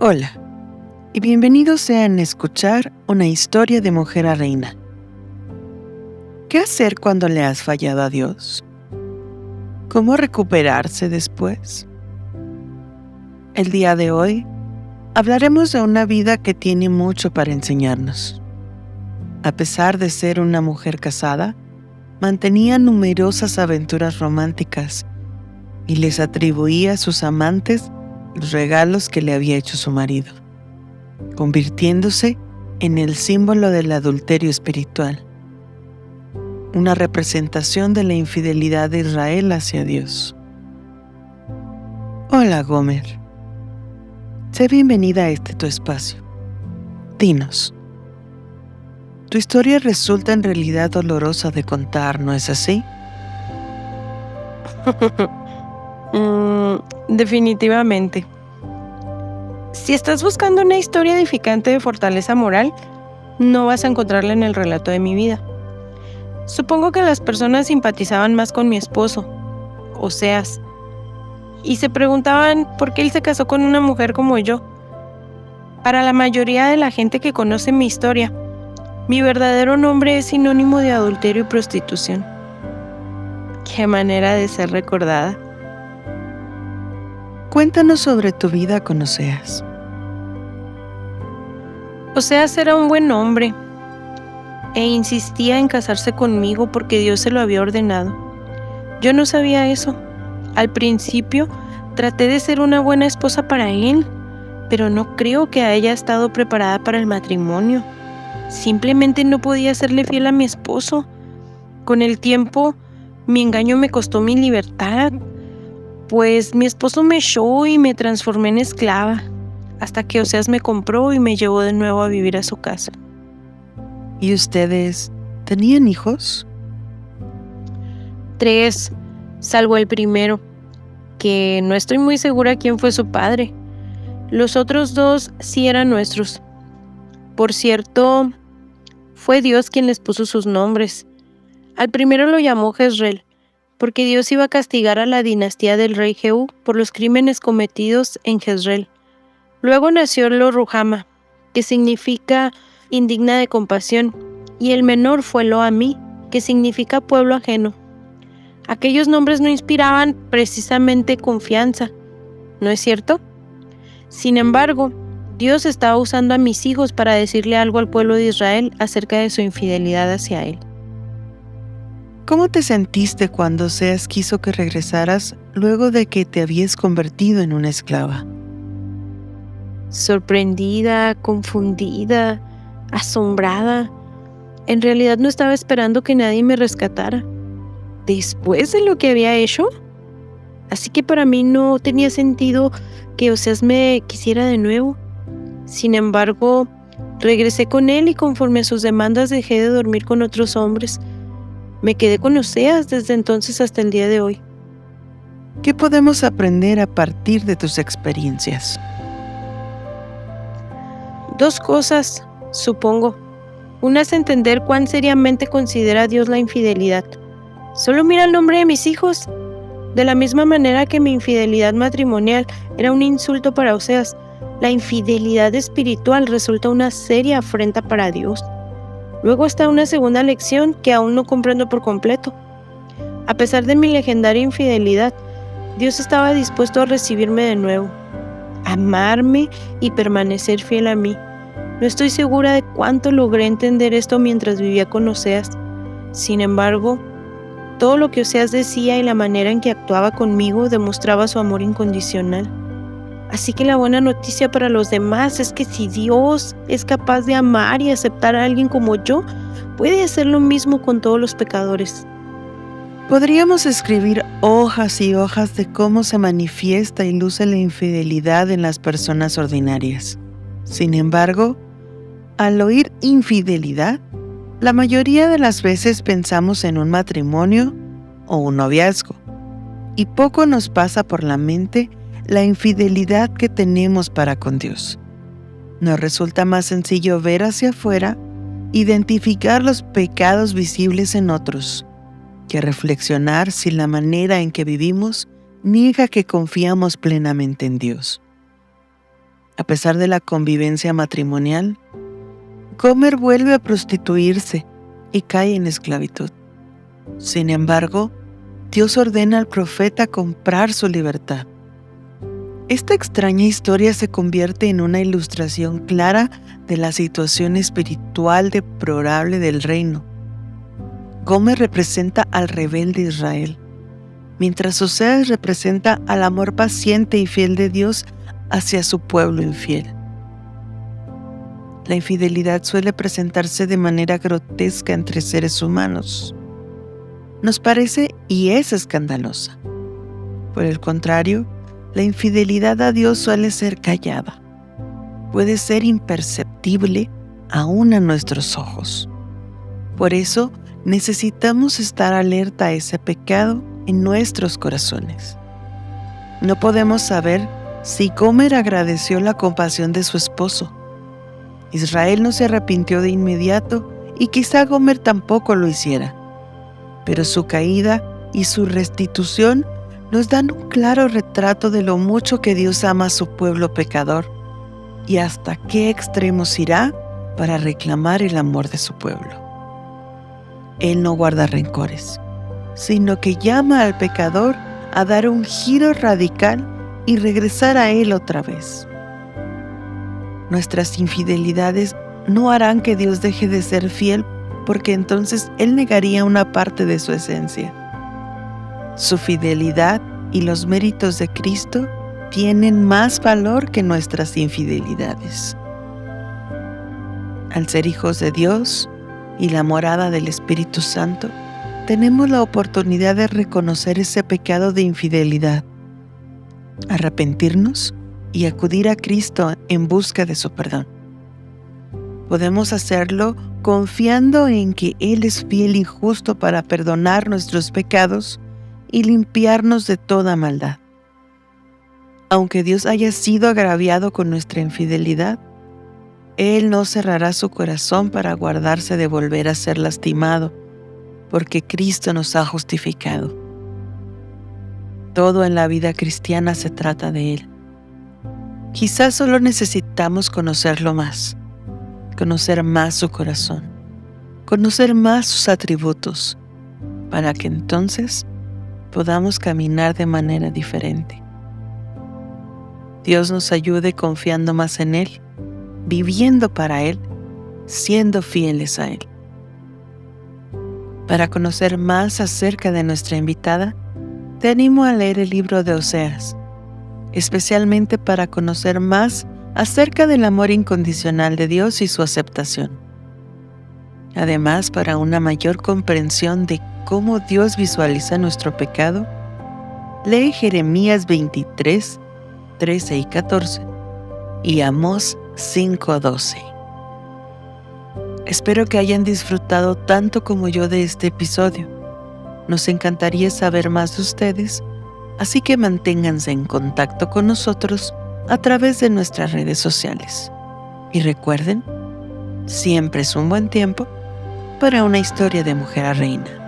Hola, y bienvenidos sean a escuchar una historia de mujer a reina. ¿Qué hacer cuando le has fallado a Dios? ¿Cómo recuperarse después? El día de hoy hablaremos de una vida que tiene mucho para enseñarnos. A pesar de ser una mujer casada, mantenía numerosas aventuras románticas y les atribuía a sus amantes los regalos que le había hecho su marido, convirtiéndose en el símbolo del adulterio espiritual, una representación de la infidelidad de Israel hacia Dios. Hola, Gomer. Sé bienvenida a este tu espacio. Dinos, tu historia resulta en realidad dolorosa de contar, ¿no es así? Definitivamente. Si estás buscando una historia edificante de fortaleza moral, no vas a encontrarla en el relato de mi vida. Supongo que las personas simpatizaban más con mi esposo, Oseas, y se preguntaban por qué él se casó con una mujer como yo. Para la mayoría de la gente que conoce mi historia, mi verdadero nombre es sinónimo de adulterio y prostitución. Qué manera de ser recordada. Cuéntanos sobre tu vida con Oseas. Oseas era un buen hombre e insistía en casarse conmigo porque Dios se lo había ordenado. Yo no sabía eso. Al principio traté de ser una buena esposa para él, pero no creo que haya estado preparada para el matrimonio. Simplemente no podía serle fiel a mi esposo. Con el tiempo, mi engaño me costó mi libertad, pues mi esposo me echó y me transformé en esclava, hasta que Oseas me compró y me llevó de nuevo a vivir a su casa. ¿Y ustedes tenían hijos? 3, salvo el primero, que no estoy muy segura quién fue su padre. Los otros 2 sí eran nuestros. Por cierto, fue Dios quien les puso sus nombres. Al primero lo llamó Jezreel, porque Dios iba a castigar a la dinastía del rey Jehú por los crímenes cometidos en Jezreel. Luego nació Lo-ruhama, que significa indigna de compasión, y el menor fue Lo-ammi, que significa pueblo ajeno. Aquellos nombres no inspiraban precisamente confianza, ¿no es cierto? Sin embargo, Dios estaba usando a mis hijos para decirle algo al pueblo de Israel acerca de su infidelidad hacia Él. ¿Cómo te sentiste cuando Oseas quiso que regresaras luego de que te habías convertido en una esclava? Sorprendida, confundida, asombrada. En realidad no estaba esperando que nadie me rescatara, después de lo que había hecho. Así que para mí no tenía sentido que Oseas me quisiera de nuevo. Sin embargo, regresé con él y conforme a sus demandas dejé de dormir con otros hombres. Me quedé con Oseas desde entonces hasta el día de hoy. ¿Qué podemos aprender a partir de tus experiencias? 2 cosas, supongo. Una es entender cuán seriamente considera Dios la infidelidad. Solo mira el nombre de mis hijos. De la misma manera que mi infidelidad matrimonial era un insulto para Oseas, la infidelidad espiritual resulta una seria afrenta para Dios. Luego está una segunda lección que aún no comprendo por completo. A pesar de mi legendaria infidelidad, Dios estaba dispuesto a recibirme de nuevo, amarme y permanecer fiel a mí. No estoy segura de cuánto logré entender esto mientras vivía con Oseas. Sin embargo, todo lo que Oseas decía y la manera en que actuaba conmigo demostraba su amor incondicional. Así que la buena noticia para los demás es que si Dios es capaz de amar y aceptar a alguien como yo, puede hacer lo mismo con todos los pecadores. Podríamos escribir hojas y hojas de cómo se manifiesta y luce la infidelidad en las personas ordinarias. Sin embargo, al oír infidelidad, la mayoría de las veces pensamos en un matrimonio o un noviazgo, y poco nos pasa por la mente la infidelidad que tenemos para con Dios. Nos resulta más sencillo ver hacia afuera, identificar los pecados visibles en otros, que reflexionar si la manera en que vivimos niega que confiamos plenamente en Dios. A pesar de la convivencia matrimonial, Gomer vuelve a prostituirse y cae en esclavitud. Sin embargo, Dios ordena al profeta comprar su libertad. Esta extraña historia se convierte en una ilustración clara de la situación espiritual deplorable del reino. Gomer representa al rebelde Israel, mientras Oseas representa al amor paciente y fiel de Dios hacia su pueblo infiel. La infidelidad suele presentarse de manera grotesca entre seres humanos. Nos parece y es escandalosa. Por el contrario, la infidelidad a Dios suele ser callada. Puede ser imperceptible aún a nuestros ojos. Por eso, necesitamos estar alerta a ese pecado en nuestros corazones. No podemos saber si Gomer agradeció la compasión de su esposo. Israel no se arrepintió de inmediato y quizá Gomer tampoco lo hiciera. Pero su caída y su restitución nos dan un claro retrato de lo mucho que Dios ama a su pueblo pecador y hasta qué extremos irá para reclamar el amor de su pueblo. Él no guarda rencores, sino que llama al pecador a dar un giro radical y regresar a Él otra vez. Nuestras infidelidades no harán que Dios deje de ser fiel, porque entonces Él negaría una parte de su esencia. Su fidelidad y los méritos de Cristo tienen más valor que nuestras infidelidades. Al ser hijos de Dios y la morada del Espíritu Santo, tenemos la oportunidad de reconocer ese pecado de infidelidad, arrepentirnos y acudir a Cristo en busca de su perdón. Podemos hacerlo confiando en que Él es fiel y justo para perdonar nuestros pecados y limpiarnos de toda maldad. Aunque Dios haya sido agraviado con nuestra infidelidad, Él no cerrará su corazón para guardarse de volver a ser lastimado, porque Cristo nos ha justificado. Todo en la vida cristiana se trata de Él. Quizás solo necesitamos conocerlo más, conocer más su corazón, conocer más sus atributos, para que entonces podamos caminar de manera diferente. Dios nos ayude confiando más en Él, viviendo para Él, siendo fieles a Él. Para conocer más acerca de nuestra invitada, te animo a leer el libro de Oseas, especialmente para conocer más acerca del amor incondicional de Dios y su aceptación. Además, para una mayor comprensión de cómo Dios visualiza nuestro pecado, lee Jeremías 23, 13 y 14 y Amós 5:12. Espero que hayan disfrutado tanto como yo de este episodio. Nos encantaría saber más de ustedes, así que manténganse en contacto con nosotros a través de nuestras redes sociales. Y recuerden, siempre es un buen tiempo para una historia de mujer a reina.